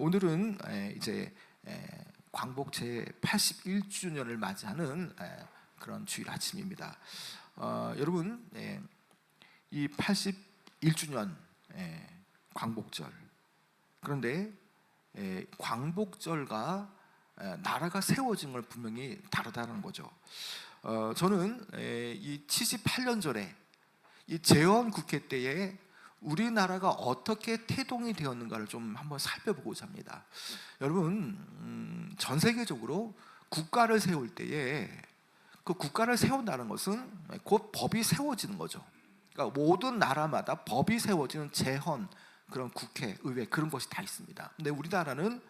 오늘은 이제 광복 제 81주년을 맞이하는 그런 주일 아침입니다. 여러분, 이 81주년 광복절, 그런데 광복절과 나라가 세워진 걸 분명히 다르다는 거죠. 저는 이 78년절에 이 재헌 국회 때에 우리나라가 어떻게 태동이 되었는가를 좀 한번 살펴보고자 합니다. 여러분, 전 세계적으로 국가를 세울 때에 그 국가를 세운다는 것은 곧 법이 세워지는 거죠. 그러니까 모든 나라마다 법이 세워지는 재헌, 그런 국회, 의회, 그런 것이 다 있습니다. 근데 우리나라는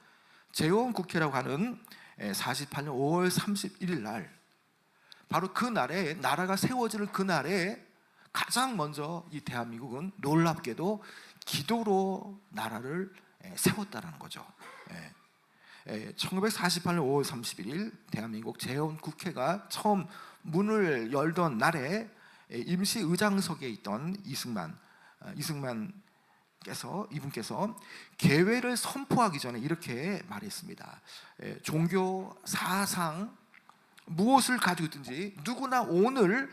재헌 국회라고 하는 48년 5월 31일 날, 바로 그 날에, 나라가 세워지는 그 날에 가장 먼저 이 대한민국은 놀랍게도 기도로 나라를 세웠다는 거죠. 1948년 5월 31일 대한민국 재헌 국회가 처음 문을 열던 날에 임시 의장석에 있던 이분께서 계획을 선포하기 전에 이렇게 말했습니다. 종교, 사상, 무엇을 가지고 있든지 누구나 오늘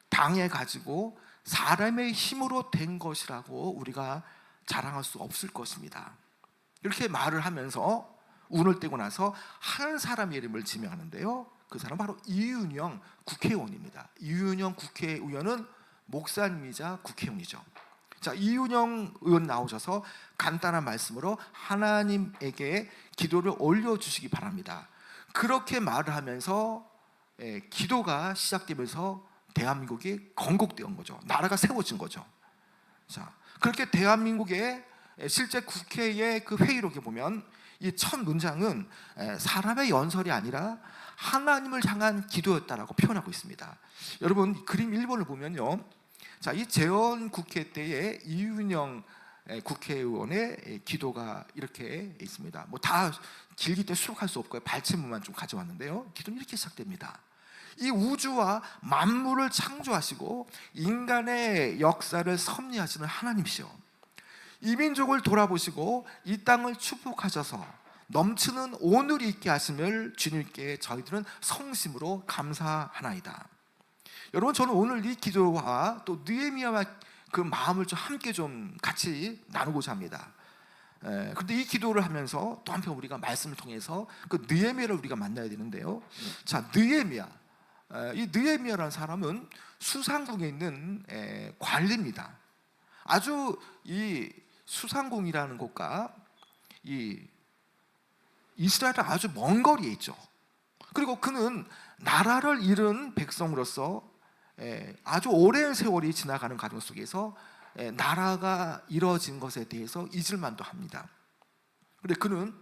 당해 가지고 사람의 힘으로 된 것이라고 우리가 자랑할 수 없을 것입니다. 이렇게 말을 하면서 운을 떼고 나서 한 사람의 이름을 지명하는데요, 그 사람은 바로 이윤영 국회의원입니다. 이윤영 국회의원은 목사님이자 국회의원이죠. 자, 이윤영 의원 나오셔서 간단한 말씀으로 하나님에게 기도를 올려주시기 바랍니다. 그렇게 말을 하면서 기도가 시작되면서 대한민국이 건국된 거죠. 나라가 세워진 거죠. 자, 그렇게 대한민국의 실제 국회의 그 회의록에 보면 이 첫 문장은 사람의 연설이 아니라 하나님을 향한 기도였다라고 표현하고 있습니다. 여러분, 그림 1번을 보면요, 자, 이 재헌 국회 때에 이윤영 국회의원의 기도가 이렇게 있습니다. 뭐 다 길기 때문에 수록할 수 없고요, 발췌문만 좀 가져왔는데요, 기도는 이렇게 시작됩니다. 이 우주와 만물을 창조하시고 인간의 역사를 섭리하시는 하나님이시여, 이 민족을 돌아보시고 이 땅을 축복하셔서 넘치는 오늘이 있게 하심을 주님께 저희들은 성심으로 감사하나이다. 여러분, 저는 오늘 이 기도와 또 느헤미야와 그 마음을 좀 함께 좀 같이 나누고자 합니다. 그런데 이 기도를 하면서 또 한편 우리가 말씀을 통해서 그 느헤미야를 우리가 만나야 되는데요. 자, 느헤미야, 이 느헤미야라는 사람은 수상궁에 있는 관리입니다. 아주 이 수상궁이라는 곳과 이 이스라엘은 아주 먼 거리에 있죠. 그리고 그는 나라를 잃은 백성으로서 아주 오랜 세월이 지나가는 과정 속에서 나라가 이뤄진 것에 대해서 잊을만도 합니다. 그런데 그는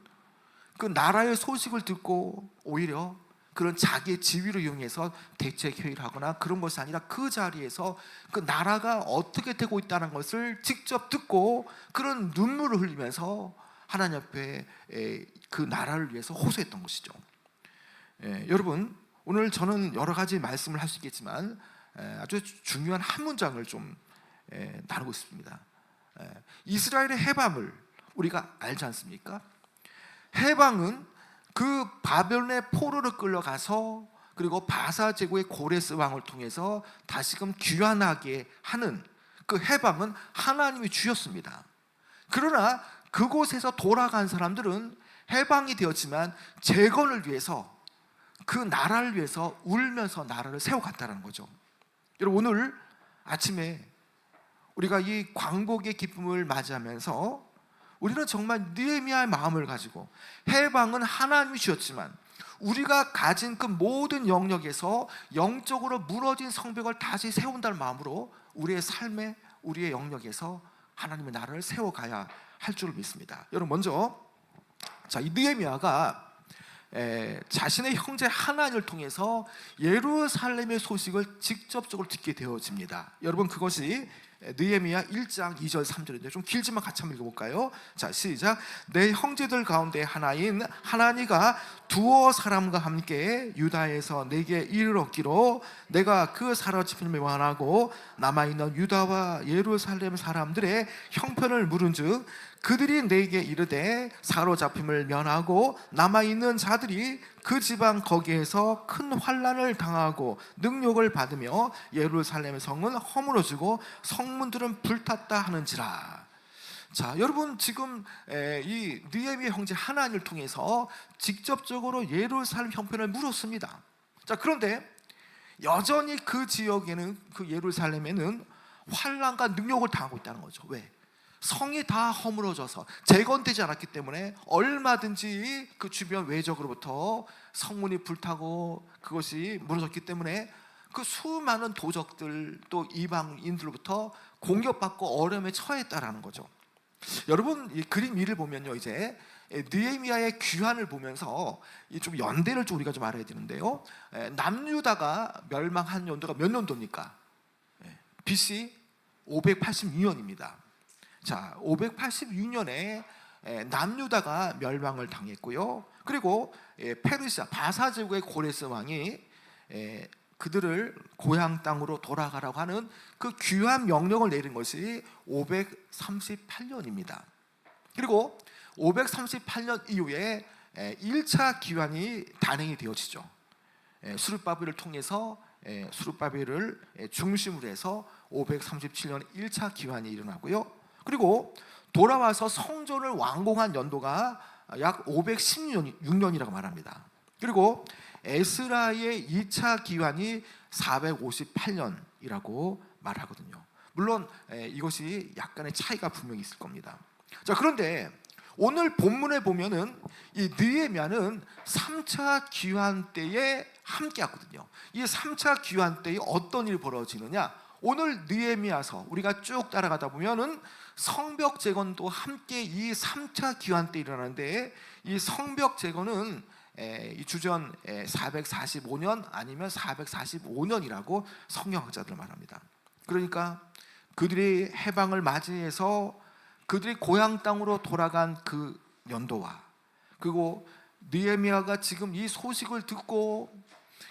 그 나라의 소식을 듣고 오히려 그런 자기의 지위를 이용해서 대책 회의를 하거나 그런 것이 아니라 그 자리에서 그 나라가 어떻게 되고 있다는 것을 직접 듣고 그런 눈물을 흘리면서 하나님 앞에 그 나라를 위해서 호소했던 것이죠. 여러분, 오늘 저는 여러 가지 말씀을 할 수 있겠지만 아주 중요한 한 문장을 좀 나누고 싶습니다. 이스라엘의 해방을 우리가 알지 않습니까? 해방은 그 바벨론의 포로를 끌려가서 그리고 바사 제국의 고레스 왕을 통해서 다시금 귀환하게 하는 그 해방은 하나님이 주셨습니다. 그러나 그곳에서 돌아간 사람들은 해방이 되었지만 재건을 위해서, 그 나라를 위해서 울면서 나라를 세워갔다는 거죠. 여러분, 오늘 아침에 우리가 이 광복의 기쁨을 맞이하면서 우리는 정말 느헤미야의 마음을 가지고 해방은 하나님이 주셨지만 우리가 가진 그 모든 영역에서 영적으로 무너진 성벽을 다시 세운다는 마음으로 우리의 삶에, 우리의 영역에서 하나님의 나라를 세워가야 할 줄을 믿습니다. 여러분, 먼저 자, 이 느헤미야가 자신의 형제 하나님을 통해서 예루살렘의 소식을 직접적으로 듣게 되어집니다. 여러분, 그것이 느헤미야 1장 2절 3절인데 좀 길지만 같이 한번 읽어볼까요? 자, 시작. 내 형제들 가운데 하나인 하나니가 두어 사람과 함께 유다에서 내게 이르렀기로 내가 그 사로잡힘을 원하고 남아있는 유다와 예루살렘 사람들의 형편을 물은즉 그들이 내게 이르되 사로잡힘을 면하고 남아있는 자들이 그 지방 거기에서 큰 환난을 당하고 능욕을 받으며 예루살렘의 성은 허물어지고 성문들은 불탔다 하는지라. 자, 여러분 지금 이 느헤미야 형제 하나님을 통해서 직접적으로 예루살렘 형편을 물었습니다. 자, 그런데 여전히 그 지역에는, 그 예루살렘에는 환난과 능욕을 당하고 있다는 거죠. 왜? 성이 다 허물어져서 재건되지 않았기 때문에 얼마든지 그 주변 외적으로부터 성문이 불타고 그것이 무너졌기 때문에 그 수많은 도적들 또 이방인들로부터 공격받고 어려움에 처했다라는 거죠. 여러분 이 그림 위를 보면요, 이제 느헤미야의 귀환을 보면서 좀 연대를 좀 우리가 좀 알아야 되는데요. 남유다가 멸망한 연도가 몇 년도입니까? BC 586년입니다. 자, 586년에 남유다가 멸망을 당했고요. 그리고 페르시아 바사 제국의 고레스 왕이 그들을 고향 땅으로 돌아가라고 하는 그 귀환 명령을 내린 것이 538년입니다. 그리고 538년 이후에 1차 귀환이 단행이 되어지죠. 수르바벨을 통해서 수르바벨을 중심으로 해서 537년에 1차 귀환이 일어나고요. 그리고 돌아와서 성전을 완공한 연도가 약 516년이라고 말합니다. 그리고 에스라의 2차 기환이 458년이라고 말하거든요. 물론 이것이 약간의 차이가 분명히 있을 겁니다. 자, 그런데 오늘 본문에 보면은 이 느헤미야는 3차 기환 때에 함께 왔거든요. 이 3차 기환 때에 어떤 일이 벌어지느냐? 오늘 느헤미야서 우리가 쭉 따라가다 보면은 성벽 재건도 함께 이 3차 기환 때 일어나는데, 이 성벽 재건은 이 주전 445년 아니면 445년이라고 성경학자들 말합니다. 그러니까 그들이 해방을 맞이해서 그들이 고향 땅으로 돌아간 그 연도와, 그리고 느헤미야가 지금 이 소식을 듣고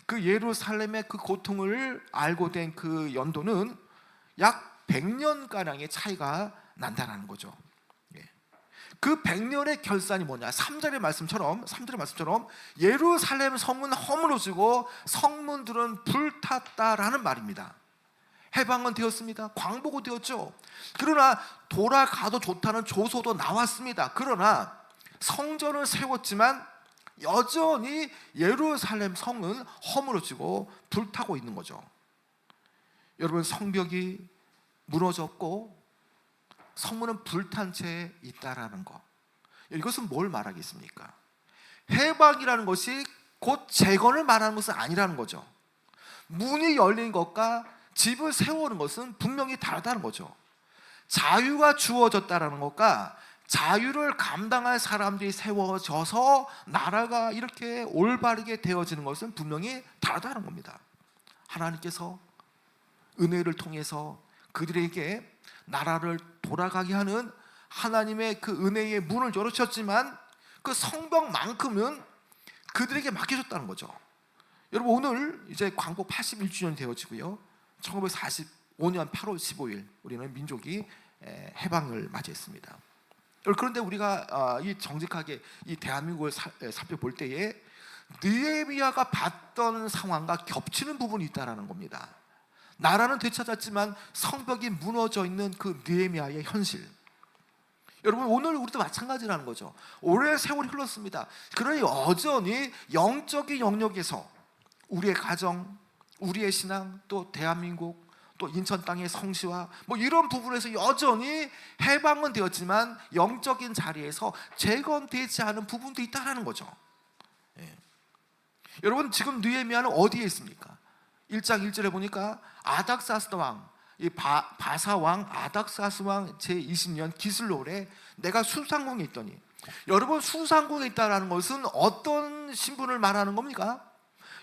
그 예루살렘의 그 고통을 알고 된 그 연도는 약 100년가량의 차이가 난다는 거죠. 그 100년의 결산이 뭐냐? 3절의 말씀처럼 예루살렘 성은 허물어지고 성문들은 불탔다라는 말입니다. 해방은 되었습니다. 광복은 되었죠. 그러나 돌아가도 좋다는 조소도 나왔습니다. 그러나 성전을 세웠지만 여전히 예루살렘 성은 허물어지고 불타고 있는 거죠. 여러분, 성벽이 무너졌고 성문은 불탄 채 있다라는 것, 이것은 뭘 말하겠습니까? 해방이라는 것이 곧 재건을 말하는 것은 아니라는 거죠. 문이 열린 것과 집을 세우는 것은 분명히 다르다는 거죠. 자유가 주어졌다라는 것과 자유를 감당할 사람들이 세워져서 나라가 이렇게 올바르게 되어지는 것은 분명히 다르다는 겁니다. 하나님께서 은혜를 통해서 그들에게 나라를 돌아가게 하는 하나님의 그 은혜의 문을 열어주셨지만 그 성벽만큼은 그들에게 맡겨졌다는 거죠. 여러분, 오늘 이제 광복 81주년이 되어지고요, 1945년 8월 15일 우리는 민족이 해방을 맞이했습니다. 그런데 우리가 이 정직하게 이 대한민국을 살펴볼 때에 느헤미야가 봤던 상황과 겹치는 부분이 있다는 겁니다. 나라는 되찾았지만 성벽이 무너져 있는 그 느헤미야의 현실. 여러분, 오늘 우리도 마찬가지라는 거죠. 오랜 세월이 흘렀습니다. 그러니 여전히 영적인 영역에서 우리의 가정, 우리의 신앙, 또 대한민국, 또 인천 땅의 성시와 뭐 이런 부분에서 여전히 해방은 되었지만 영적인 자리에서 재건되지 않은 부분도 있다는 거죠. 여러분, 지금 느헤미야는 어디에 있습니까? 1장 1절에 보니까 아닥사스 왕, 이 바사 왕 아닥사스 왕 제20년 기슬롤에 내가 수상궁에 있더니, 여러분, 수상궁에 있다는 것은 어떤 신분을 말하는 겁니까?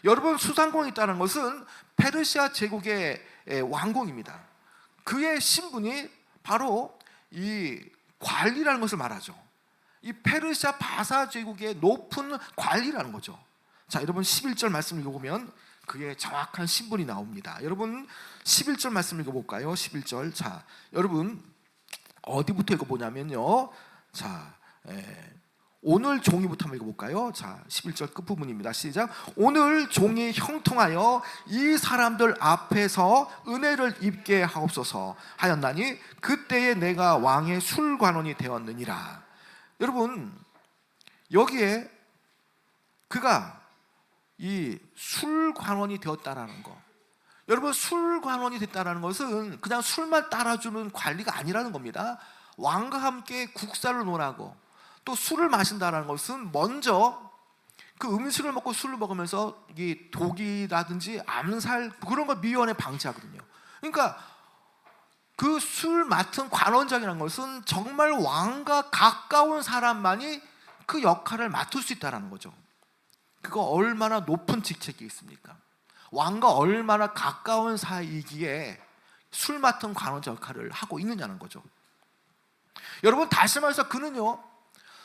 여러분, 수상궁에 있다는 것은 페르시아 제국의 왕궁입니다. 그의 신분이 바로 이 관리라는 것을 말하죠. 이 페르시아 바사 제국의 높은 관리라는 거죠. 자, 여러분 11절 말씀을 읽어보면 그의 정확한 신분이 나옵니다. 여러분 11절 말씀 읽어볼까요? 11절. 자, 여러분 어디부터 읽어보냐면요, 자, 오늘 종이부터 한번 읽어볼까요? 자, 11절 끝부분입니다. 시작. 오늘 종이 형통하여 이 사람들 앞에서 은혜를 입게 하옵소서 하였나니 그때에 내가 왕의 술관원이 되었느니라. 여러분, 여기에 그가 이 술관원이 되었다라는 거, 여러분, 술관원이 됐다라는 것은 그냥 술만 따라주는 관리가 아니라는 겁니다. 왕과 함께 국사를 논하고 또 술을 마신다는 것은 먼저 그 음식을 먹고 술을 먹으면서 이 독이라든지 암살 그런 걸 미연에 방지하거든요. 그러니까 그 술 맡은 관원장이라는 것은 정말 왕과 가까운 사람만이 그 역할을 맡을 수 있다는 거죠. 그거 얼마나 높은 직책이 있습니까? 왕과 얼마나 가까운 사이이기에 술 맡은 관원장 역할을 하고 있느냐는 거죠. 여러분, 다시 말해서 그는요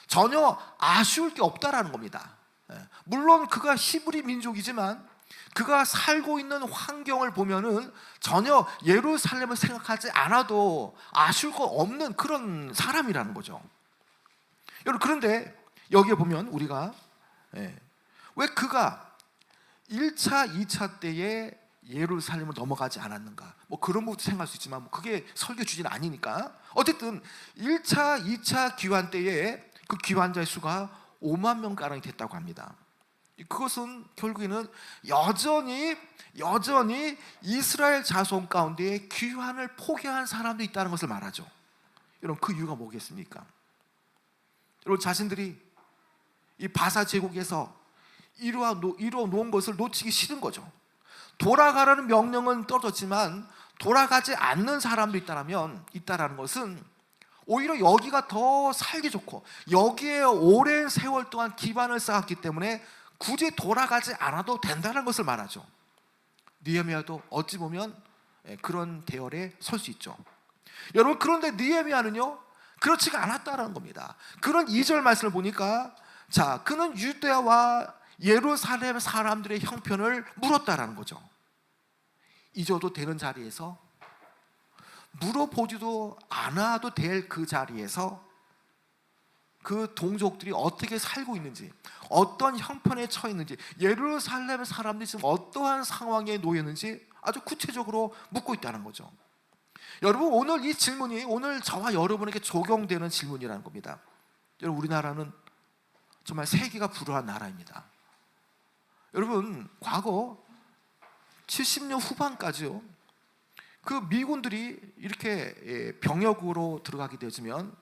전혀 아쉬울 게 없다라는 겁니다. 물론 그가 히브리 민족이지만 그가 살고 있는 환경을 보면은 전혀 예루살렘을 생각하지 않아도 아쉬울 거 없는 그런 사람이라는 거죠. 여러분, 그런데 여기에 보면 우리가 왜 그가 1차, 2차 때에 예루살렘을 넘어가지 않았는가, 뭐 그런 부분도 생각할 수 있지만 그게 설교 주제는 아니니까 어쨌든 1차, 2차 귀환 때에 그 귀환자의 수가 5만 명가량이 됐다고 합니다. 그것은 결국에는 여전히 이스라엘 자손 가운데 귀환을 포기한 사람도 있다는 것을 말하죠. 여러분, 그 이유가 뭐겠습니까? 여러분, 자신들이 이 바사 제국에서 이루어 놓은 것을 놓치기 싫은 거죠. 돌아가라는 명령은 떨어졌지만 돌아가지 않는 사람도 있다라는 것은 오히려 여기가 더 살기 좋고 여기에 오랜 세월 동안 기반을 쌓았기 때문에 굳이 돌아가지 않아도 된다는 것을 말하죠. 느헤미야도 어찌 보면 그런 대열에 설 수 있죠. 여러분, 그런데 느헤미야는요 그렇지가 않았다는 겁니다. 그런 2절 말씀을 보니까, 자, 그는 유대와 예루살렘 사람들의 형편을 물었다라는 거죠. 잊어도 되는 자리에서, 물어보지도 않아도 될 그 자리에서 그 동족들이 어떻게 살고 있는지, 어떤 형편에 처해 있는지, 예루살렘 사람들이 지금 어떠한 상황에 놓였는지 아주 구체적으로 묻고 있다는 거죠. 여러분, 오늘 이 질문이 오늘 저와 여러분에게 적용되는 질문이라는 겁니다. 여러분, 우리나라는 정말 세계가 불우한 나라입니다. 여러분, 과거 70년 후반까지요, 그 미군들이 이렇게 병역으로 들어가게 되면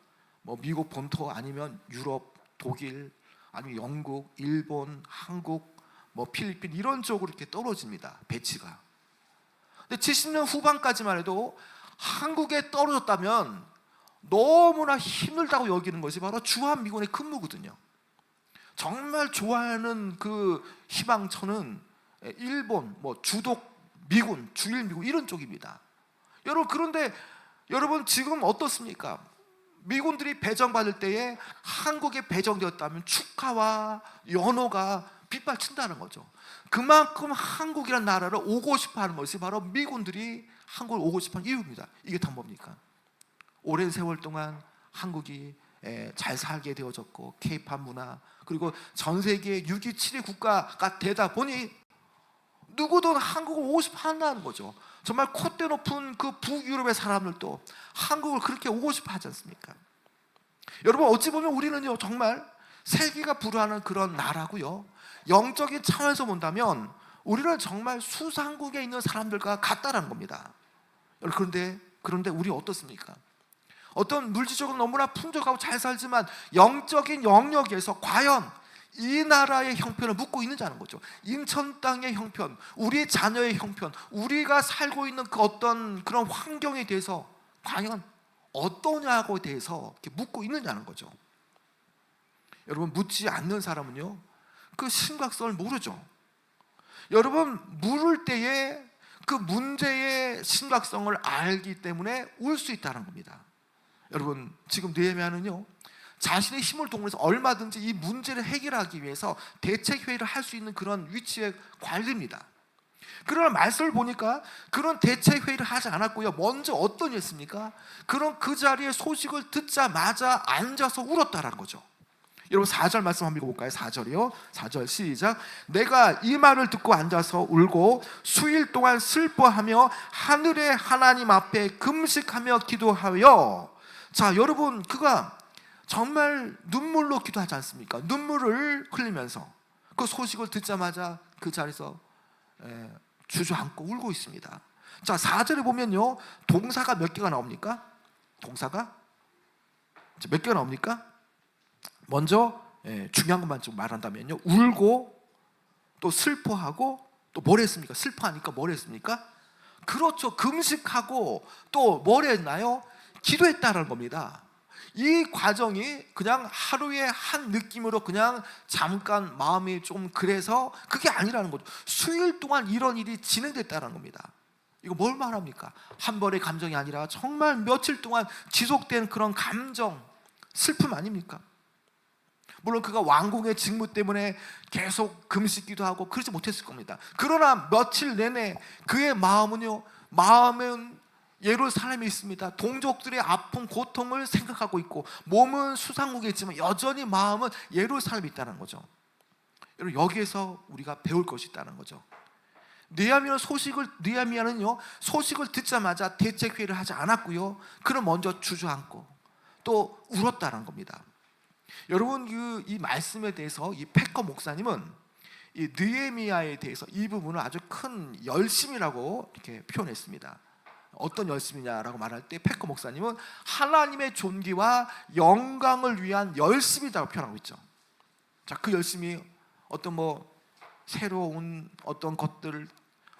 뭐 미국 본토 아니면 유럽, 독일, 아니면 영국, 일본, 한국, 뭐 필리핀 이런 쪽으로 이렇게 떨어집니다, 배치가. 근데 70년 후반까지만 해도 한국에 떨어졌다면 너무나 힘들다고 여기는 것이 바로 주한미군의 근무거든요. 정말 좋아하는 그 희망처는 일본, 뭐 주독 미군, 주일미군 이런 쪽입니다. 여러분, 그런데 여러분 지금 어떻습니까? 미군들이 배정받을 때에 한국에 배정되었다면 축하와 연호가 빗발친다는 거죠. 그만큼 한국이라는 나라를 오고 싶어하는 것이 바로 미군들이 한국을 오고 싶어하는 이유입니다. 이게 다 뭡니까? 오랜 세월 동안 한국이 잘 살게 되어졌고, 케이팝 문화, 그리고 전 세계 6위 7위 국가가 되다 보니 누구도 한국을 오고 싶어 한다는 거죠. 정말 콧대 높은 그 북유럽의 사람들도 한국을 그렇게 오고 싶어 하지 않습니까? 여러분, 어찌 보면 우리는요 정말 세계가 불우하는 그런 나라고요, 영적인 차원에서 본다면 우리는 정말 수상국에 있는 사람들과 같다라는 겁니다. 그런데 우리 어떻습니까? 어떤 물질적으로 너무나 풍족하고 잘 살지만 영적인 영역에서 과연 이 나라의 형편을 묻고 있는지 아는 거죠. 인천 땅의 형편, 우리 자녀의 형편, 우리가 살고 있는 그 어떤 그런 환경에 대해서 과연 어떠냐고에 대해서 이렇게 묻고 있느냐는 거죠. 여러분, 묻지 않는 사람은요 그 심각성을 모르죠. 여러분, 물을 때에 그 문제의 심각성을 알기 때문에 울 수 있다는 겁니다. 여러분, 지금 느헤미야는요 자신의 힘을 동원해서 얼마든지 이 문제를 해결하기 위해서 대책회의를 할 수 있는 그런 위치의 관리입니다. 그러나 말씀을 보니까 그런 대책 회의를 하지 않았고요. 먼저 어떤 일이 했습니까? 그런 그 자리에 소식을 듣자마자 앉아서 울었다라는 거죠. 여러분 4절 말씀 한번 읽어볼까요? 4절이요. 4절 시작. 내가 이 말을 듣고 앉아서 울고 수일 동안 슬퍼하며 하늘의 하나님 앞에 금식하며 기도하여. 자, 여러분, 그가 정말 눈물로 기도하지 않습니까? 눈물을 흘리면서 그 소식을 듣자마자 그 자리에서 주저앉고 울고 있습니다. 자, 4절에 보면요, 동사가 몇 개가 나옵니까? 동사가 몇 개가 나옵니까? 먼저 중요한 것만 좀 말한다면요, 울고 또 슬퍼하고 또 뭘 했습니까? 슬퍼하니까 뭘 했습니까? 그렇죠, 금식하고 또 뭘 했나요? 기도했다는 겁니다. 이 과정이 그냥 하루의 한 느낌으로 그냥 잠깐 마음이 좀 그래서 그게 아니라는 거죠. 수일 동안 이런 일이 진행됐다는 겁니다. 이거 뭘 말합니까? 한 번의 감정이 아니라 정말 며칠 동안 지속된 그런 감정, 슬픔 아닙니까? 물론 그가 왕궁의 직무 때문에 계속 금식기도 하고 그러지 못했을 겁니다. 그러나 며칠 내내 그의 마음은 예루살렘에 있습니다. 동족들의 아픔, 고통을 생각하고 있고 몸은 수상국에 있지만 여전히 마음은 예루살렘에 있다는 거죠. 여러분, 여기에서 우리가 배울 것이 있다는 거죠. 느헤미야는요, 소식을 듣자마자 대책 회의를 하지 않았고요, 그는 먼저 주저앉고 또 울었다는 겁니다. 여러분, 이 말씀에 대해서 이 패커 목사님은 이 느헤미야에 대해서 이 부분을 아주 큰 열심이라고 이렇게 표현했습니다. 어떤 열심이냐라고 말할 때 패커 목사님은 하나님의 존귀와 영광을 위한 열심이라고 표현하고 있죠. 자, 그 열심이 어떤 새로운 어떤 것들,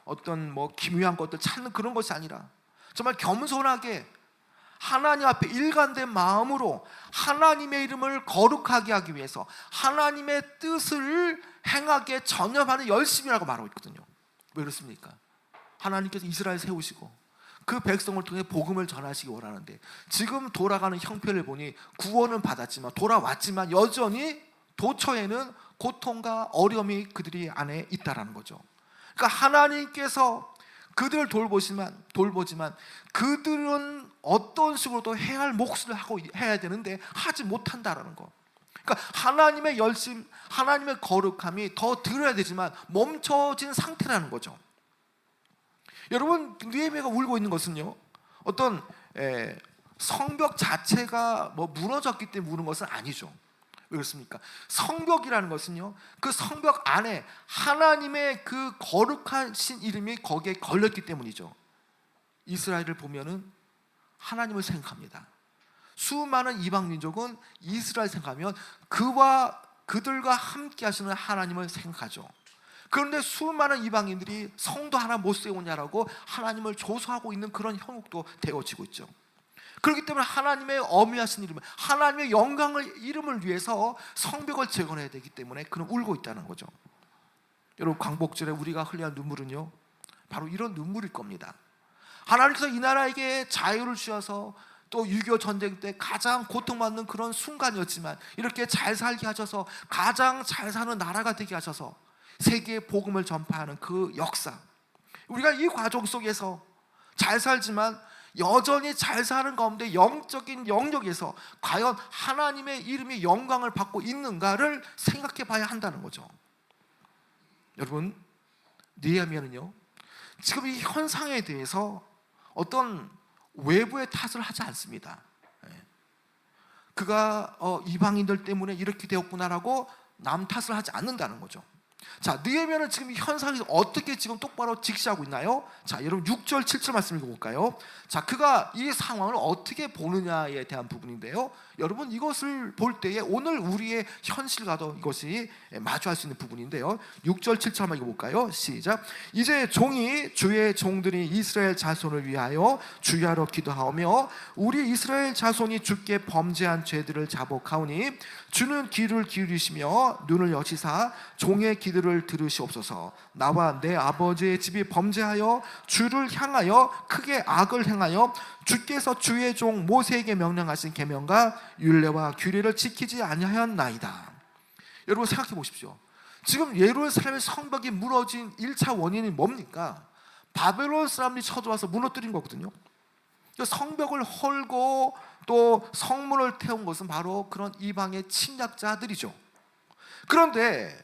어떤 기묘한 것들 찾는 그런 것이 아니라 정말 겸손하게 하나님 앞에 일관된 마음으로 하나님의 이름을 거룩하게 하기 위해서 하나님의 뜻을 행하게 전념하는 열심이라고 말하고 있거든요. 왜 그렇습니까? 하나님께서 이스라엘 세우시고 그 백성을 통해 복음을 전하시기 원하는데 지금 돌아가는 형편을 보니 구원은 받았지만 돌아왔지만 여전히 도처에는 고통과 어려움이 그들이 안에 있다라는 거죠. 그러니까 하나님께서 그들을 돌보지만 그들은 어떤 식으로도 해야 할 몫을 해야 되는데 하지 못한다라는 거. 그러니까 하나님의 열심, 하나님의 거룩함이 더 드러야 되지만 멈춰진 상태라는 거죠. 여러분, 느헤미야가 울고 있는 것은요, 어떤 성벽 자체가 무너졌기 때문에 우는 것은 아니죠. 왜 그렇습니까? 성벽이라는 것은요, 그 성벽 안에 하나님의 그 거룩하신 이름이 거기에 걸렸기 때문이죠. 이스라엘을 보면은 하나님을 생각합니다. 수많은 이방 민족은 이스라엘 생각하면 그들과 함께 하시는 하나님을 생각하죠. 그런데 수많은 이방인들이 성도 하나 못 세우냐라고 하나님을 조소하고 있는 그런 형국도 되어지고 있죠. 그렇기 때문에 하나님의 어미하신 이름, 하나님의 이름을 위해서 성벽을 재건해야 되기 때문에 그는 울고 있다는 거죠. 여러분, 광복절에 우리가 흘려야 할 눈물은요, 바로 이런 눈물일 겁니다. 하나님께서 이 나라에게 자유를 주셔서 또 6.25 전쟁 때 가장 고통받는 그런 순간이었지만 이렇게 잘 살게 하셔서 가장 잘 사는 나라가 되게 하셔서 세계에 복음을 전파하는 그 역사, 우리가 이 과정 속에서 잘 살지만 여전히 잘 사는 가운데 영적인 영역에서 과연 하나님의 이름이 영광을 받고 있는가를 생각해 봐야 한다는 거죠. 여러분, 느헤미야는요, 지금 이 현상에 대해서 어떤 외부의 탓을 하지 않습니다. 그가 이방인들 때문에 이렇게 되었구나라고 남 탓을 하지 않는다는 거죠. 자, 느헤미야는 지금 이 현상에서 어떻게 지금 똑바로 직시하고 있나요? 자, 여러분 6절 7절 말씀 읽어볼까요? 자, 그가 이 상황을 어떻게 보느냐에 대한 부분인데요, 여러분 이것을 볼 때에 오늘 우리의 현실과도 이것이 마주할 수 있는 부분인데요, 6절 7절 한번 읽어볼까요? 시작. 이제 종이 주의 종들이 이스라엘 자손을 위하여 주야로 기도하오며 우리 이스라엘 자손이 주께 범죄한 죄들을 자복하오니 주는 귀를 기울이시며 눈을 여시사 종의 기도를 들으시옵소서. 나와 내 아버지의 집이 범죄하여 주를 향하여 크게 악을 행하여 주께서 주의 종 모세에게 명령하신 계명과 율례와 규례를 지키지 아니하였나이다. 여러분 생각해 보십시오. 지금 예루살렘의 성벽이 무너진 1차 원인이 뭡니까? 바벨론 사람들이 쳐들어와서 무너뜨린 거거든요. 성벽을 헐고 또 성문을 태운 것은 바로 그런 이방의 침략자들이죠. 그런데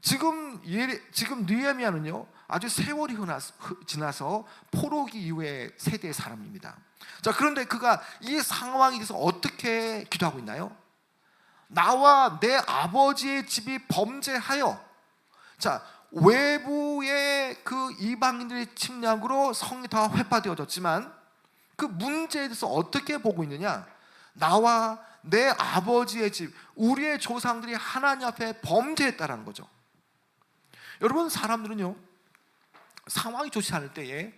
지금 느헤미야는요, 아주 세월이 지나서 포로기 이후의 세대의 사람입니다. 자, 그런데 그가 이 상황에 대해서 어떻게 기도하고 있나요? 나와 내 아버지의 집이 범죄하여, 자, 외부의 그 이방인들의 침략으로 성이 다 회파되어졌지만 그 문제에 대해서 어떻게 보고 있느냐? 나와 내 아버지의 집, 우리의 조상들이 하나님 앞에 범죄했다라는 거죠. 여러분, 사람들은요, 상황이 좋지 않을 때에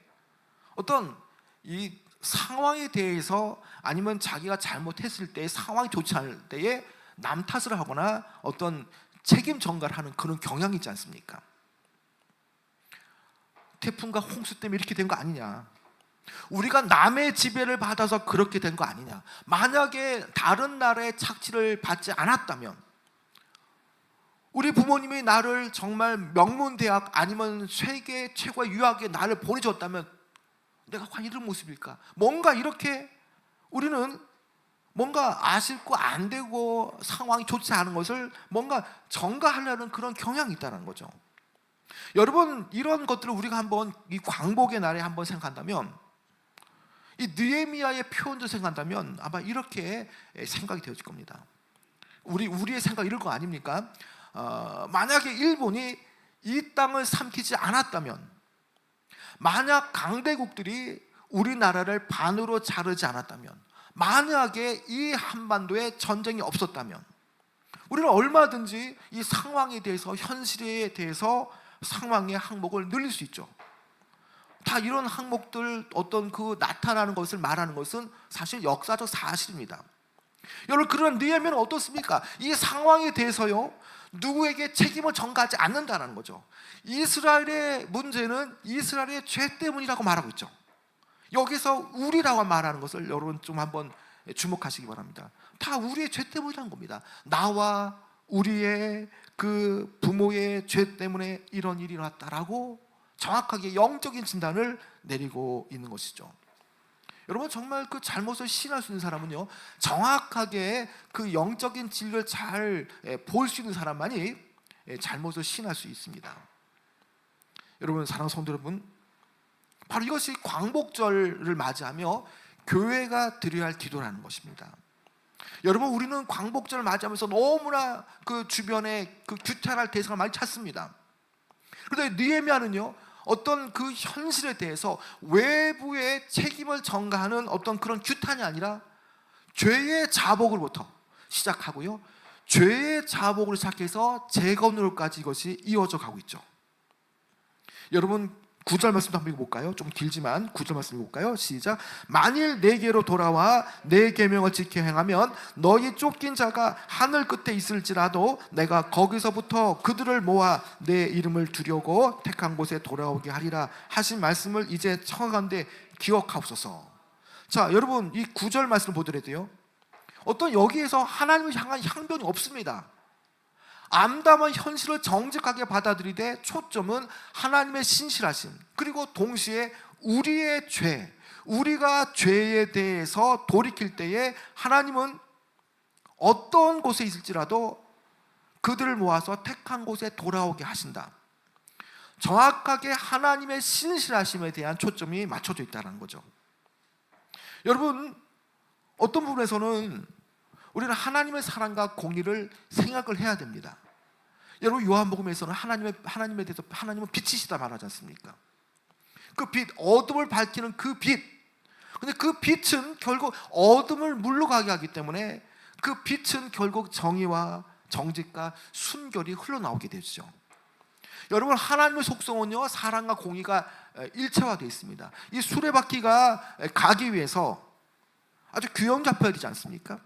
어떤 이 상황에 대해서, 아니면 자기가 잘못했을 때 상황이 좋지 않을 때에 남 탓을 하거나 어떤 책임 전가를 하는 그런 경향이 있지 않습니까? 태풍과 홍수 때문에 이렇게 된 거 아니냐, 우리가 남의 지배를 받아서 그렇게 된 거 아니냐, 만약에 다른 나라의 착취를 받지 않았다면, 우리 부모님이 나를 정말 명문대학 아니면 세계 최고의 유학에 나를 보내줬다면 내가 과연 이런 모습일까? 뭔가 이렇게 우리는 뭔가 아쉽고 안 되고 상황이 좋지 않은 것을 뭔가 전가하려는 그런 경향이 있다는 거죠. 여러분, 이런 것들을 우리가 한번 이 광복의 날에 한번 생각한다면, 이 느헤미야의 표현도 생각한다면 아마 이렇게 생각이 되어질 겁니다. 우리의 생각 이럴 거 아닙니까? 만약에 일본이 이 땅을 삼키지 않았다면, 만약 강대국들이 우리나라를 반으로 자르지 않았다면, 만약에 이 한반도에 전쟁이 없었다면, 우리는 얼마든지 이 상황에 대해서, 현실에 대해서 상황의 항목을 늘릴 수 있죠. 다 이런 항목들, 어떤 그 나타나는 것을 말하는 것은 사실 역사적 사실입니다. 여러분, 그런 느헤미야는 어떻습니까? 이 상황에 대해서요, 누구에게 책임을 전가하지 않는다는 거죠. 이스라엘의 문제는 이스라엘의 죄 때문이라고 말하고 있죠. 여기서 우리라고 말하는 것을 여러분 좀 한번 주목하시기 바랍니다. 다 우리의 죄 때문이라는 겁니다. 나와 우리의 그 부모의 죄 때문에 이런 일이 일어났다라고 정확하게 영적인 진단을 내리고 있는 것이죠. 여러분, 정말 그 잘못을 시인할 수 있는 사람은요, 정확하게 그 영적인 진리를 잘 볼 수 있는 사람만이 잘못을 시인할 수 있습니다. 여러분, 사랑하는 성도 여러분, 바로 이것이 광복절을 맞이하며 교회가 드려야 할 기도라는 것입니다. 여러분, 우리는 광복절을 맞이하면서 너무나 그 주변에 그 규탄할 대상을 많이 찾습니다. 그런데 느헤미야는요, 어떤 그 현실에 대해서 외부의 책임을 전가하는 어떤 그런 규탄이 아니라 죄의 자복으로부터 시작하고요, 죄의 자복으로 시작해서 재건으로까지 이것이 이어져 가고 있죠. 여러분, 9절 말씀도 한번 읽어볼까요? 좀 길지만 9절 말씀 읽어볼까요? 시작. 만일 내게로 돌아와 내 계명을 지켜 행하면 너희 쫓긴 자가 하늘 끝에 있을지라도 내가 거기서부터 그들을 모아 내 이름을 두려고 택한 곳에 돌아오게 하리라 하신 말씀을 이제 청하건대 기억하옵소서. 자, 여러분, 이 9절 말씀을 보더라도요, 어떤 여기에서 하나님을 향한 향변이 없습니다. 암담한 현실을 정직하게 받아들이되 초점은 하나님의 신실하심, 그리고 동시에 우리의 죄, 우리가 죄에 대해서 돌이킬 때에 하나님은 어떤 곳에 있을지라도 그들을 모아서 택한 곳에 돌아오게 하신다. 정확하게 하나님의 신실하심에 대한 초점이 맞춰져 있다는 거죠. 여러분, 어떤 부분에서는 우리는 하나님의 사랑과 공의를 생각을 해야 됩니다. 여러분, 요한복음에서는 하나님에 대해서 하나님은 빛이시다 말하지 않습니까? 그 빛, 어둠을 밝히는 그 빛. 근데 그 빛은 결국 어둠을 물러가게 하기 때문에 그 빛은 결국 정의와 정직과 순결이 흘러나오게 되죠. 여러분, 하나님의 속성은요, 사랑과 공의가 일체화되어 있습니다. 이 수레바퀴가 가기 위해서 아주 균형 잡혀야 되지 않습니까?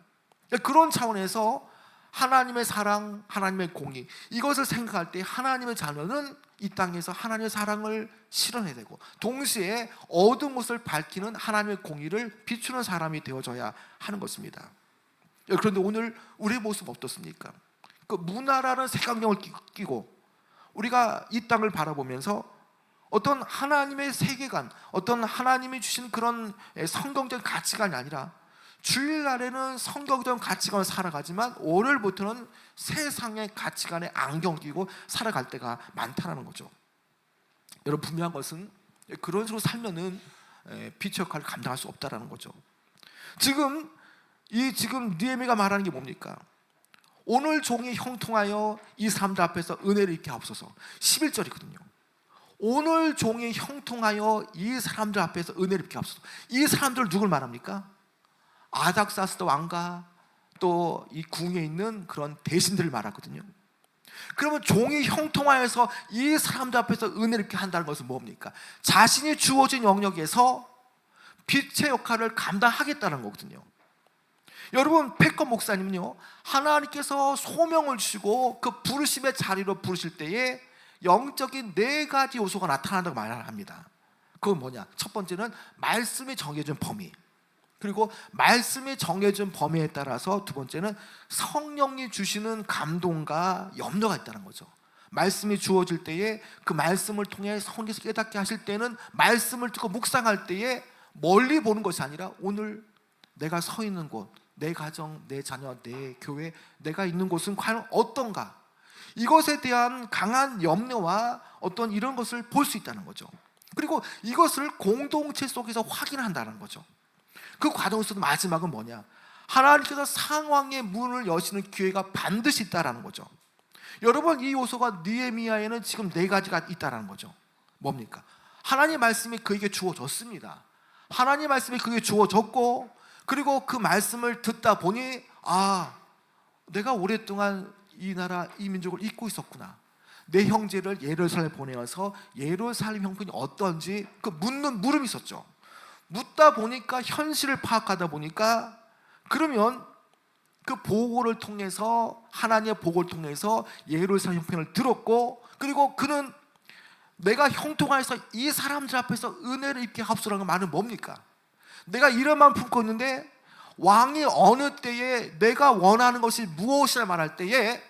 그런 차원에서 하나님의 사랑, 하나님의 공의, 이것을 생각할 때 하나님의 자녀는 이 땅에서 하나님의 사랑을 실현해야 되고, 동시에 어두운 것을 밝히는 하나님의 공의를 비추는 사람이 되어져야 하는 것입니다. 그런데 오늘 우리의 모습 어떻습니까? 그 문화라는 색안경을 끼고 우리가 이 땅을 바라보면서 어떤 하나님의 세계관, 어떤 하나님이 주신 그런 성경적 가치관이 아니라 주일날에는 성경적 가치관을 살아가지만 오늘부터는 세상의 가치관에 안경 끼고 살아갈 때가 많다는 거죠. 여러분, 분명한 것은 그런 식으로 살면은 빛의 역할을 감당할 수 없다는 거죠. 지금 느헤미야가 말하는 게 뭡니까? 오늘 종이 형통하여 이 사람들 앞에서 은혜를 입게 하옵소서. 11절이거든요. 오늘 종이 형통하여 이 사람들 앞에서 은혜를 입게 하옵소서. 이 사람들 누굴 말합니까? 아닥사스다 왕과 또 이 궁에 있는 그런 대신들을 말하거든요. 그러면 종이 형통하여서 이 사람들 앞에서 은혜를 입게 한다는 것은 뭡니까? 자신이 주어진 영역에서 빛의 역할을 감당하겠다는 거거든요. 여러분, 패컷 목사님은요, 하나님께서 소명을 주시고 그 부르심의 자리로 부르실 때에 영적인 4가지 요소가 나타난다고 말을 합니다. 그건 뭐냐? 첫 번째는 말씀이 정해준 범위, 그리고 말씀이 정해준 범위에 따라서 두 번째는 성령이 주시는 감동과 염려가 있다는 거죠. 말씀이 주어질 때에 그 말씀을 통해 성령께서 깨닫게 하실 때는 말씀을 듣고 묵상할 때에 멀리 보는 것이 아니라 오늘 내가 서 있는 곳, 내 가정, 내 자녀, 내 교회, 내가 있는 곳은 과연 어떤가? 이것에 대한 강한 염려와 어떤 이런 것을 볼 수 있다는 거죠. 그리고 이것을 공동체 속에서 확인한다는 거죠. 그 과정에서도 마지막은 뭐냐? 하나님께서 상황의 문을 여시는 기회가 반드시 있다는 거죠. 여러분, 이 요소가 느헤미야에는 지금 4가지가 있다는 거죠. 뭡니까? 하나님 말씀이 그에게 주어졌습니다. 하나님 말씀이 그에게 주어졌고, 그리고 그 말씀을 듣다 보니 내가 오랫동안 이 나라, 이 민족을 잊고 있었구나. 내 형제를 예루살렘에 보내어서 예루살렘 형편이 어떤지 그 묻는 물음이 있었죠. 묻다 보니까 현실을 파악하다 보니까 그러면 그 보고를 통해서, 하나님의 보고를 통해서 예루살렘 형편을 들었고, 그리고 그는 내가 형통하여서 이 사람들 앞에서 은혜를 입게 하옵소서라는 말은 뭡니까? 내가 이런 마음 품고 있는데 왕이 어느 때에 내가 원하는 것이 무엇이라 말할 때에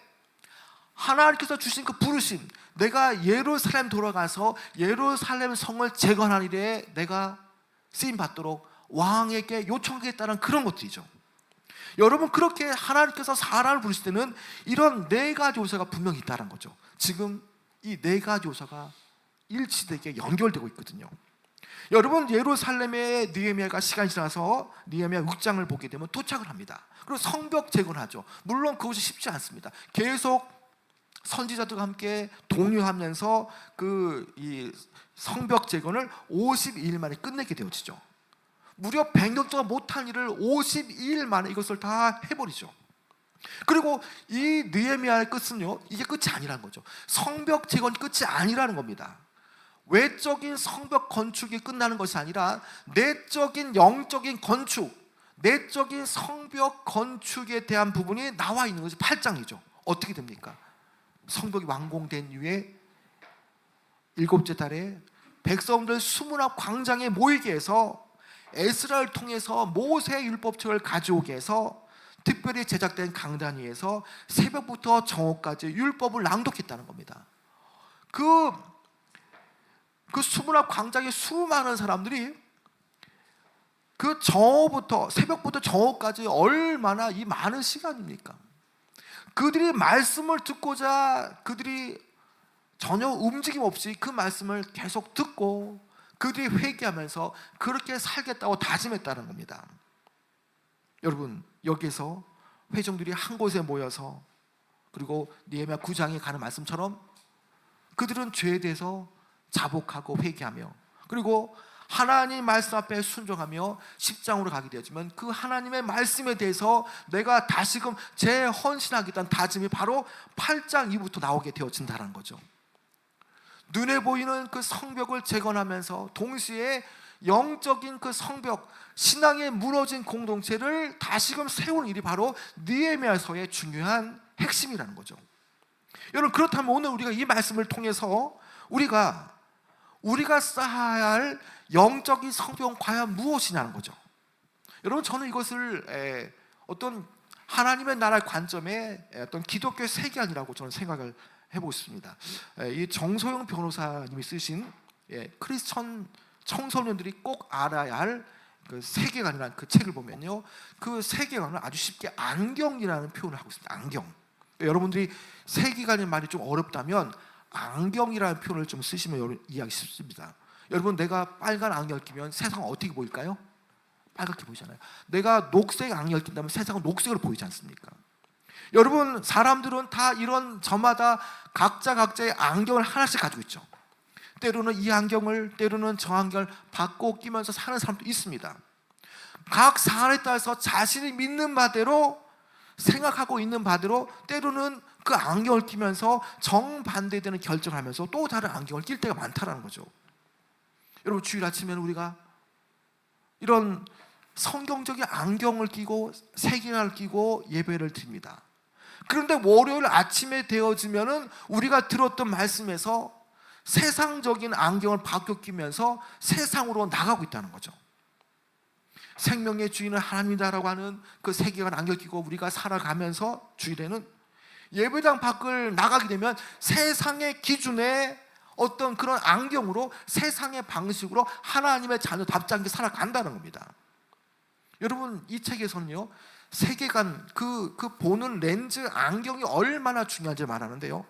하나님께서 주신 그 부르심, 내가 예루살렘 돌아가서 예루살렘 성을 재건한 일에 내가 쓰임받도록 왕에게 요청하겠다는 그런 것들이죠. 여러분, 그렇게 하나님께서 사람을 부르실 때는 이런 4가지 요소가 분명히 있다는 거죠. 지금 이 4가지 요소가 일치되게 연결되고 있거든요. 여러분, 예루살렘에 느헤미야가 시간이 지나서 느헤미야 6장을 보게 되면 도착을 합니다. 그리고 성벽 재건하죠. 물론 그것이 쉽지 않습니다. 계속 선지자들과 함께 동요하면서 이 성벽 재건을 52일 만에 끝내게 되어지죠. 무려 100년 동안 못한 일을 52일 만에 이것을 다 해버리죠. 그리고 이 느헤미야의 끝은요, 이게 끝이 아니라는 거죠. 성벽 재건이 끝이 아니라는 겁니다. 외적인 성벽 건축이 끝나는 것이 아니라 내적인 영적인 건축, 내적인 성벽 건축에 대한 부분이 나와 있는 것이 8장이죠. 어떻게 됩니까? 성벽이 완공된 이후에 7째 달에 백성들 수문 앞 광장에 모이게 해서 에스라를 통해서 모세 율법책을 가져오게 해서 특별히 제작된 강단 위에서 새벽부터 정오까지 율법을 낭독했다는 겁니다. 그 수문 앞 광장에 수많은 사람들이 그 정오부터, 새벽부터 정오까지 얼마나 이 많은 시간입니까? 그들이 말씀을 듣고자 그들이 전혀 움직임 없이 그 말씀을 계속 듣고 그들이 회개하면서 그렇게 살겠다고 다짐했다는 겁니다. 여러분, 여기에서 회중들이 한 곳에 모여서, 그리고 느헤미야 9장에 가는 말씀처럼 그들은 죄에 대해서 자복하고 회개하며, 그리고 하나님 말씀 앞에 순종하며 10장으로 가게 되었지만 그 하나님의 말씀에 대해서 내가 다시금 재헌신하겠다는 다짐이 바로 8장 이후부터 나오게 되어진다는 거죠. 눈에 보이는 그 성벽을 재건하면서 동시에 영적인 그 성벽, 신앙의 무너진 공동체를 다시금 세우는 일이 바로 느헤미야서의 중요한 핵심이라는 거죠. 여러분, 그렇다면 오늘 우리가 이 말씀을 통해서 우리가 쌓아야 할 영적인 성벽은 과연 무엇이냐는 거죠. 여러분, 저는 이것을 어떤 하나님의 나라의 관점의 어떤 기독교의 세계관이라고 저는 생각을 해보고 싶습니다. 이 정소영 변호사님이 쓰신 크리스천 청소년들이 꼭 알아야 할 그 세계관이라는 그 책을 보면요, 그 세계관을 아주 쉽게 안경이라는 표현을 하고 있습니다. 안경. 여러분들이 세계관이 말이 좀 어렵다면 안경이라는 표현을 좀 쓰시면 이해하기 쉽습니다. 여러분, 내가 빨간 안경을 끼면 세상은 어떻게 보일까요? 빨갛게 보이잖아요. 내가 녹색 안경을 낀다면 세상은 녹색으로 보이지 않습니까? 여러분, 사람들은 다 이런 저마다 각자의 안경을 하나씩 가지고 있죠. 때로는 이 안경을, 때로는 저 안경을 바꿔 끼면서 사는 사람도 있습니다. 각 사안에 따라서 자신이 믿는 바대로 생각하고 있는 바대로 때로는 그 안경을 끼면서 정반대되는 결정을 하면서 또 다른 안경을 낄 때가 많다는 거죠. 여러분, 주일 아침에는 우리가 이런 성경적인 안경을 끼고 세계관을 끼고 예배를 드립니다. 그런데 월요일 아침에 되어지면은 우리가 들었던 말씀에서 세상적인 안경을 바꿔 끼면서 세상으로 나가고 있다는 거죠. 생명의 주인은 하나님이다라고 하는 그 세계관 안경 끼고 우리가 살아가면서 주일에는 예배당 밖을 나가게 되면 세상의 기준에 어떤 그런 안경으로 세상의 방식으로 하나님의 자녀답지 않게 살아간다는 겁니다. 여러분, 이 책에서는요, 세계관, 그 보는 렌즈 안경이 얼마나 중요한지 말하는데요,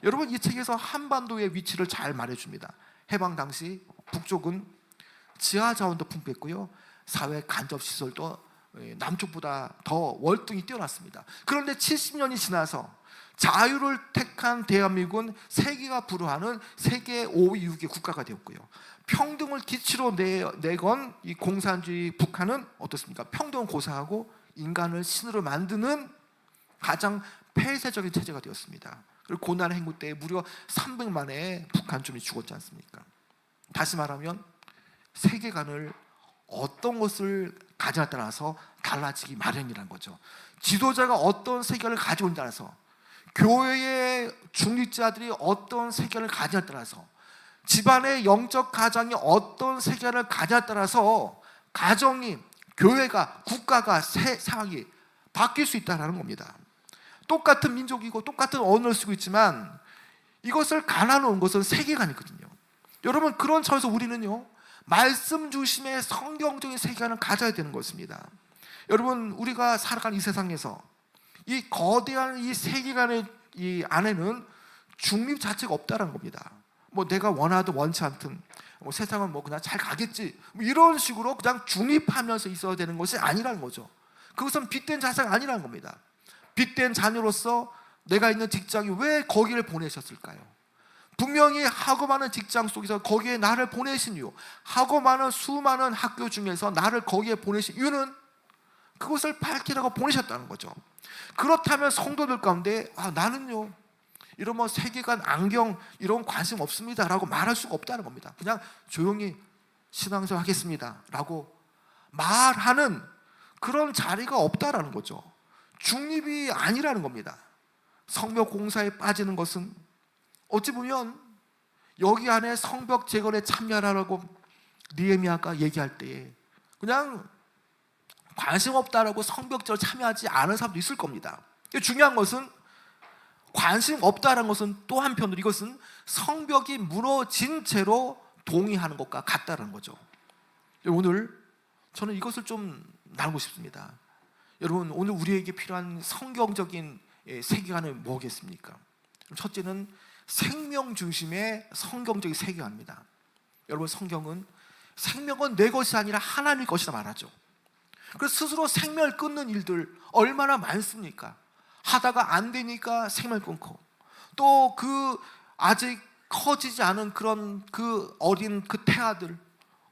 여러분, 이 책에서 한반도의 위치를 잘 말해줍니다. 해방 당시 북쪽은 지하 자원도 풍부했고요, 사회 간접 시설도 남쪽보다 더 월등히 뛰어났습니다. 그런데 70년이 지나서 자유를 택한 대한민국은 세계가 부러워하는 세계 5위, 6위 국가가 되었고요, 평등을 기치로 내건 이 공산주의 북한은 어떻습니까? 평등을 고사하고 인간을 신으로 만드는 가장 폐쇄적인 체제가 되었습니다. 그리고 고난의 행군 때 무려 300만의 북한 주민이 죽었지 않습니까? 다시 말하면 세계관을 어떤 것을 가지냐에 따라서 달라지기 마련이라는 거죠. 지도자가 어떤 세계관을 가지고 있냐에 따라서, 교회의 중직자들이 어떤 세계관을 가지냐에 따라서, 집안의 영적 가정이 어떤 세계관을 가지냐에 따라서 가정이, 교회가, 국가가, 상황이 바뀔 수 있다는 겁니다. 똑같은 민족이고 똑같은 언어를 쓰고 있지만 이것을 갈라놓은 것은 세계관이거든요. 여러분, 그런 점에서 우리는요, 말씀 중심의 성경적인 세계관을 가져야 되는 것입니다. 여러분, 우리가 살아가는 이 세상에서 이 거대한 이 세계관의 이 안에는 중립 자체가 없다는 겁니다. 뭐 내가 원하든 원치 않든 뭐 세상은 뭐 그냥 잘 가겠지, 뭐 이런 식으로 그냥 중립하면서 있어야 되는 것이 아니라는 거죠. 그것은 빗된 자세가 아니라는 겁니다. 빗된 자녀로서 내가 있는 직장이 왜 거기를 보내셨을까요? 분명히 하고 많은 직장 속에서 거기에 나를 보내신 이유, 하고 많은 수많은 학교 중에서 나를 거기에 보내신 이유는 그것을 밝히라고 보내셨다는 거죠. 그렇다면 성도들 가운데 나는요, 이런 뭐 세계관, 안경 이런 관심 없습니다 라고 말할 수가 없다는 겁니다. 그냥 조용히 신앙생활 하겠습니다 라고 말하는 그런 자리가 없다라는 거죠. 중립이 아니라는 겁니다. 성벽 공사에 빠지는 것은 어찌 보면 여기 안에 성벽 재건에 참여하라고 느헤미야가 얘기할 때에 그냥 관심 없다라고 성벽 재건에 참여하지 않은 사람도 있을 겁니다. 중요한 것은 관심 없다는 것은 또 한편으로 이것은 성벽이 무너진 채로 동의하는 것과 같다는 거죠. 오늘 저는 이것을 좀 나누고 싶습니다. 여러분, 오늘 우리에게 필요한 성경적인 세계관은 뭐겠습니까? 첫째는 생명 중심의 성경적인 세계관입니다. 여러분, 성경은 생명은 내 것이 아니라 하나님의 것이라 말하죠. 그래서 스스로 생명을 끊는 일들 얼마나 많습니까? 하다가 안 되니까 생명을 끊고, 또 그 아직 커지지 않은 그런 그 어린 그 태아들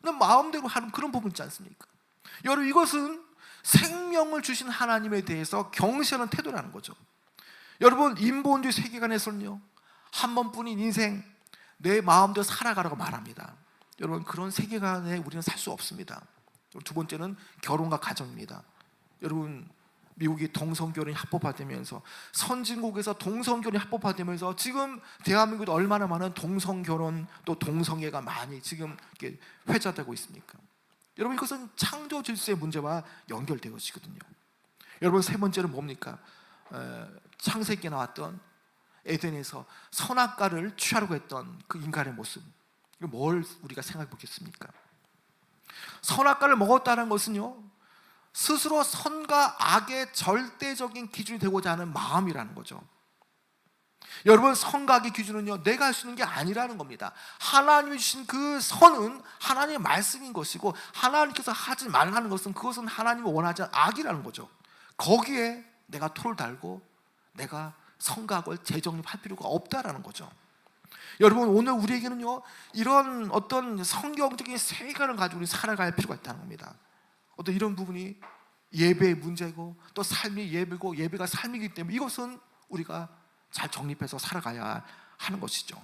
그냥 마음대로 하는 그런 부분 있지 않습니까? 여러분, 이것은 생명을 주신 하나님에 대해서 경시하는 태도라는 거죠. 여러분, 인본주의 세계관에서는요, 한 번뿐인 인생 내 마음대로 살아가라고 말합니다. 여러분, 그런 세계관에 우리는 살 수 없습니다. 두 번째는 결혼과 가정입니다. 여러분, 미국이 동성결혼이 합법화되면서, 선진국에서 동성결혼이 합법화되면서 지금 대한민국에 얼마나 많은 동성결혼 또 동성애가 많이 지금 이렇게 회자되고 있습니까? 여러분, 이것은 창조 질서의 문제와 연결되어지거든요. 여러분, 세 번째는 뭡니까? 창세기에 나왔던 에덴에서 선악과를 취하려고 했던 그 인간의 모습, 이거 뭘 우리가 생각해 보겠습니까? 선악과를 먹었다는 것은요, 스스로 선과 악의 절대적인 기준이 되고자 하는 마음이라는 거죠. 여러분, 선과 악의 기준은요, 내가 할 수 있는 게 아니라는 겁니다. 하나님이 주신 그 선은 하나님의 말씀인 것이고, 하나님께서 하지 말라는 것은 그것은 하나님이 원하지 않는 악이라는 거죠. 거기에 내가 토를 달고 내가 선과 악을 재정립할 필요가 없다라는 거죠. 여러분, 오늘 우리에게는요, 이런 어떤 성경적인 세계관을 가지고 우리 살아갈 필요가 있다는 겁니다. 어떤 이런 부분이 예배의 문제고, 또 삶이 예배고 예배가 삶이기 때문에 이것은 우리가 잘 정립해서 살아가야 하는 것이죠.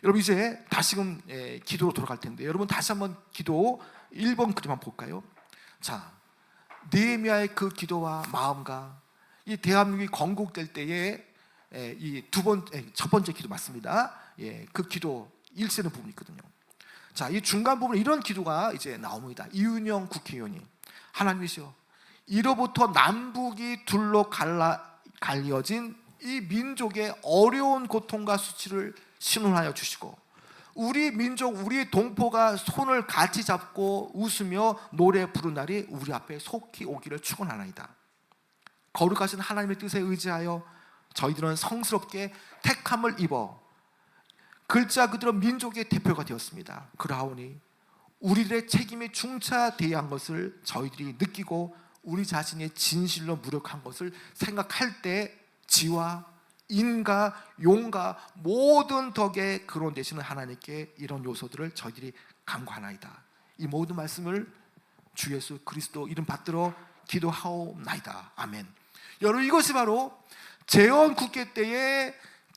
여러분, 이제 다시금 기도로 돌아갈 텐데, 여러분 다시 한번 기도 1번 그림만 볼까요? 자, 느헤미야의 그 기도와 마음과 이 대한민국이 건국될 때에 이 첫 번째 기도 맞습니다. 그 기도 일세는 부분이 있거든요. 자, 이 중간 부분에 이런 기도가 이제 나옵니다. 이윤영 국회의원이, 하나님이시여, 이로부터 남북이 둘로 갈려진 이 민족의 어려운 고통과 수치를 신원하여 주시고, 우리 민족, 우리 동포가 손을 같이 잡고 웃으며 노래 부르는 날이 우리 앞에 속히 오기를 축원하나이다. 거룩하신 하나님의 뜻에 의지하여 저희들은 성스럽게 택함을 입어 글자 그대로 민족의 대표가 되었습니다. 그러하오니 우리들의 책임이 중차대한 것을 저희들이 느끼고 우리 자신이 진실로 무력한 것을 생각할 때 지와 인과 용과 모든 덕에 근원 되시는 하나님께 이런 요소들을 저희들이 간구하나이다. 이 모든 말씀을 주 예수 그리스도 이름 받들어 기도하옵나이다. 아멘. 여러분, 이것이 바로 재헌 국회 때에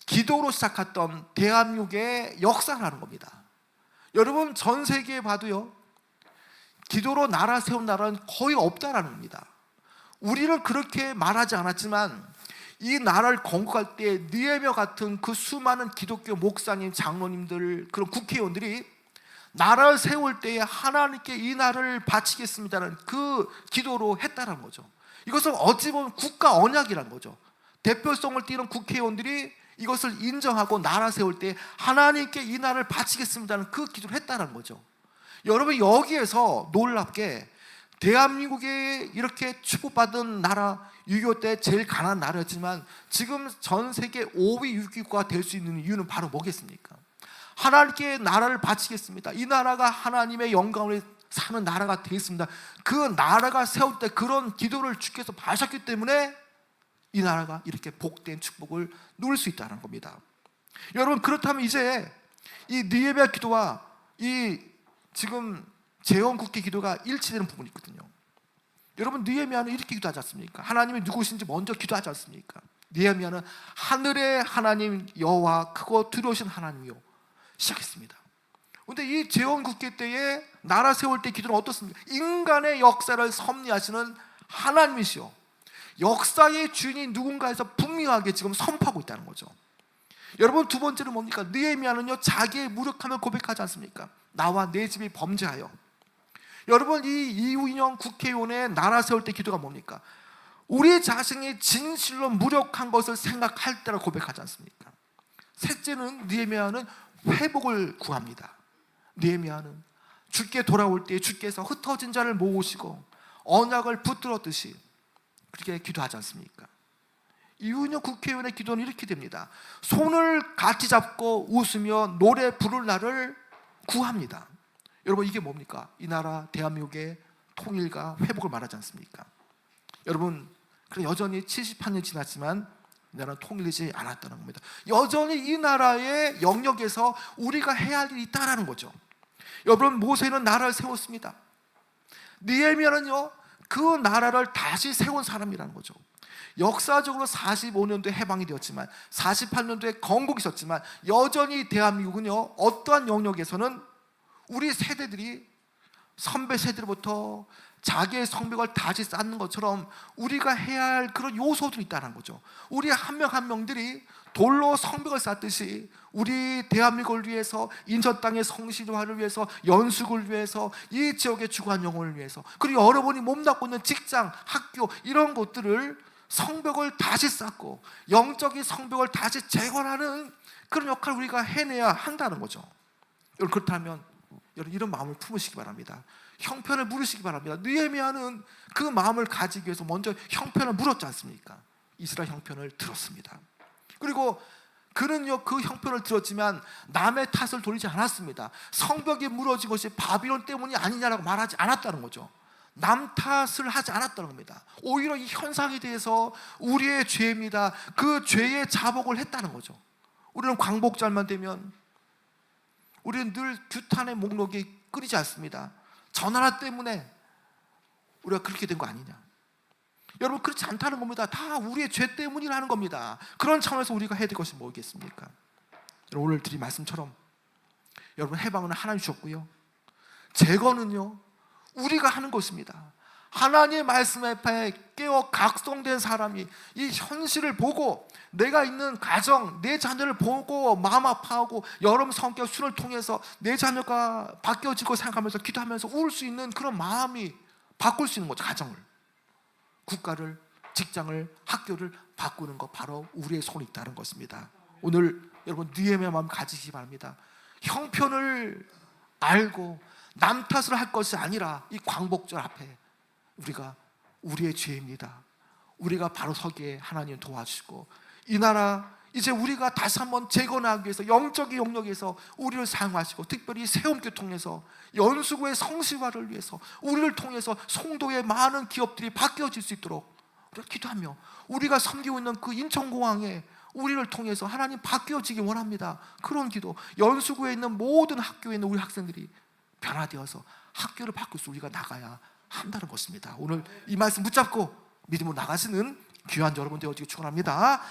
기도로 시작했던 대한민국의 역사라는 겁니다. 여러분, 전 세계에 봐도요, 기도로 나라 세운 나라는 거의 없다라는 겁니다. 우리는 그렇게 말하지 않았지만 이 나라를 건국할 때 느헤미야 같은 그 수많은 기독교 목사님, 장로님들, 그런 국회의원들이 나라를 세울 때에 하나님께 이 나라를 바치겠습니다라는 그 기도로 했다는 거죠. 이것은 어찌 보면 국가 언약이라는 거죠. 대표성을 띠는 국회의원들이 이것을 인정하고 나라 세울 때 하나님께 이 나라를 바치겠습니다는 그 기도를 했다는 거죠. 여러분, 여기에서 놀랍게 대한민국이 이렇게 축복받은 나라, 6.25 때 제일 가난한 나라였지만 지금 전 세계 5위 유기국가가 될 수 있는 이유는 바로 뭐겠습니까? 하나님께 나라를 바치겠습니다. 이 나라가 하나님의 영광을 사는 나라가 되겠습니다. 그 나라가 세울 때 그런 기도를 주께서 바셨기 때문에 이 나라가 이렇게 복된 축복을 누릴 수 있다는 겁니다. 여러분, 그렇다면 이제 이 느헤미야 기도와 이 지금 재헌국회 기도가 일치되는 부분이 있거든요. 여러분, 느헤미야는 이렇게 기도하지 않습니까? 하나님이 누구신지 먼저 기도하지 않습니까? 느헤미야는 하늘의 하나님 여호와 크고 두려우신 하나님이요 시작했습니다. 그런데 이 재헌국회 때에 나라 세울 때 기도는 어떻습니까? 인간의 역사를 섭리하시는 하나님이시요, 역사의 주인이 누군가에서 분명하게 지금 선포하고 있다는 거죠. 여러분, 두 번째는 뭡니까? 느헤미야는요, 자기의 무력함을 고백하지 않습니까? 나와 내 집이 범죄하여. 여러분, 이 이윤영 국회의원의 나라 세울 때 기도가 뭡니까? 우리 자신이 진실로 무력한 것을 생각할 때라 고백하지 않습니까? 셋째는 느헤미야는 회복을 구합니다. 느헤미야는 주께 돌아올 때 주께서 흩어진 자를 모으시고 언약을 붙들었듯이 그렇게 기도하지 않습니까? 이윤영 국회의원의 기도는 이렇게 됩니다. 손을 같이 잡고 웃으며 노래 부를 날을 구합니다. 여러분, 이게 뭡니까? 이 나라 대한민국의 통일과 회복을 말하지 않습니까? 여러분, 그럼 여전히 78년 지났지만 이 나라는 통일되지 않았다는 겁니다. 여전히 이 나라의 영역에서 우리가 해야 할 일이 있다는 거죠. 여러분, 모세는 나라를 세웠습니다. 느헤미야는요, 그 나라를 다시 세운 사람이라는 거죠. 역사적으로 45년도에 해방이 되었지만 48년도에 건국이 있었지만 여전히 대한민국은요, 어떠한 영역에서는 우리 세대들이 선배 세대로부터 자기의 성벽을 다시 쌓는 것처럼 우리가 해야 할 그런 요소들이 있다는 거죠. 우리 한 명 한 명들이 돌로 성벽을 쌓듯이 우리 대한민국을 위해서, 인천 땅의 성실화를 위해서, 연숙을 위해서, 이 지역의 주관 영혼을 위해서, 그리고 여러분이 몸담고 있는 직장, 학교, 이런 것들을 성벽을 다시 쌓고 영적인 성벽을 다시 재건하는 그런 역할을 우리가 해내야 한다는 거죠. 여러분, 그렇다면 여러분 이런 마음을 품으시기 바랍니다. 형편을 물으시기 바랍니다. 느헤미야는 그 마음을 가지기 위해서 먼저 형편을 물었지 않습니까? 이스라엘 형편을 들었습니다. 그리고 그는요, 그 형편을 들었지만 남의 탓을 돌리지 않았습니다. 성벽이 무너진 것이 바빌론 때문이 아니냐라고 말하지 않았다는 거죠. 남 탓을 하지 않았다는 겁니다. 오히려 이 현상에 대해서 우리의 죄입니다, 그 죄의 자복을 했다는 거죠. 우리는 광복절만 되면 우리는 늘 규탄의 목록이 끊이지 않습니다. 저 나라 때문에 우리가 그렇게 된 거 아니냐. 여러분, 그렇지 않다는 겁니다. 다 우리의 죄 때문이라는 겁니다. 그런 차원에서 우리가 해야 될 것이 뭐겠습니까? 오늘 드린 말씀처럼 여러분, 해방은 하나님 주셨고요, 재건은요 우리가 하는 것입니다. 하나님의 말씀 앞에 깨어 각성된 사람이 이 현실을 보고 내가 있는 가정, 내 자녀를 보고 마음 아파하고 여러분 성격 순을 통해서 내 자녀가 바뀌어질 거 생각하면서 기도하면서 울 수 있는 그런 마음이 바꿀 수 있는 거죠. 가정을, 국가를, 직장을, 학교를 바꾸는 것, 바로 우리의 손에 있다는 것입니다. 오늘 여러분 느헤미야 마음 가지시기 바랍니다. 형편을 알고 남 탓을 할 것이 아니라 이 광복절 앞에 우리가 우리의 죄입니다, 우리가 바로 서기에 하나님 도와주시고 이 나라 이제 우리가 다시 한번 재건하기 위해서 영적인 영역에서 우리를 사용하시고, 특별히 세움교 통해서 연수구의 성시화를 위해서 우리를 통해서 송도의 많은 기업들이 바뀌어질 수 있도록 우리가 기도하며, 우리가 섬기고 있는 그 인천공항에 우리를 통해서 하나님 바뀌어지기 원합니다. 그런 기도, 연수구에 있는 모든 학교에 있는 우리 학생들이 변화되어서 학교를 바꿀 수 우리가 나가야 한다는 것입니다. 오늘 이 말씀 붙잡고 믿음으로 나가시는 귀한 여러분 되어지기 축원합니다.